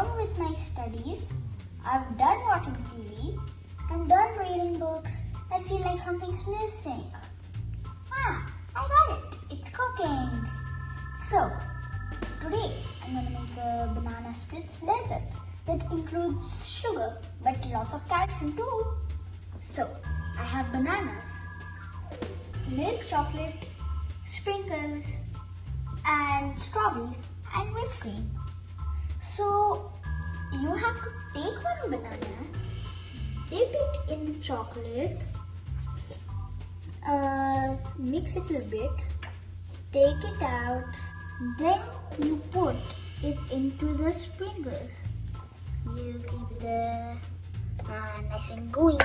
done with my studies. I've done watching TV. I'm done reading books. I feel like something's missing. I got it. It's cooking. So, today I'm gonna make a banana splits dessert that includes sugar but lots of calcium too. So, I have bananas, milk chocolate, sprinkles, and strawberries and whipped cream. So, you have to take one banana, dip it in the chocolate, mix it a little bit, take it out, then you put it into the sprinkles. You keep it there nice and gooey.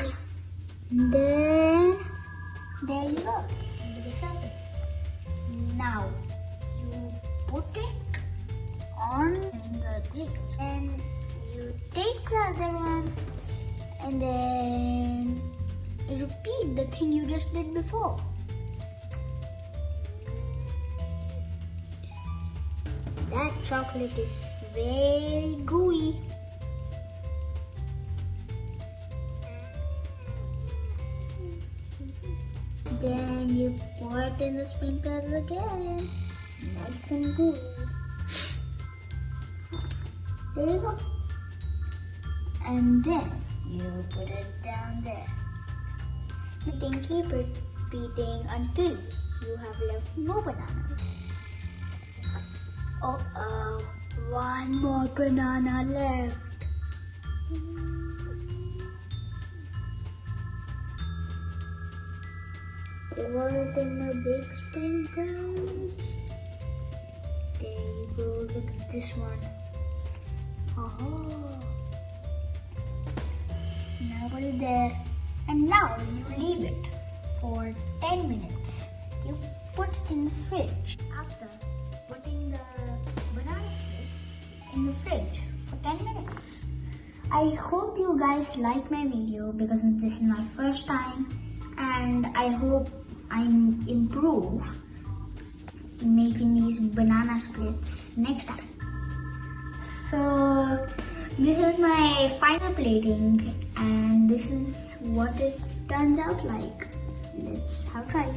Then there you go, into the surface. Now you put it on the plate and you take the other one and then repeat the thing you just did before. That chocolate is very gooey. Then you pour it in the sprinkles again. Nice and gooey. There you go. And then you put it down there. You can keep repeating until you have left no bananas. Uh-oh, one more banana left. Pour it in the big sprinkles. There you go, look at this one. Oh. Now put it there. And now you leave it for 10 minutes. You put it in the fridge. After putting the banana splits in the fridge for 10 minutes. I hope you guys like my video because this is my first time, and I hope I improve making these banana splits next time. So this is my final plating and this is what it turns out like. Let's have a try.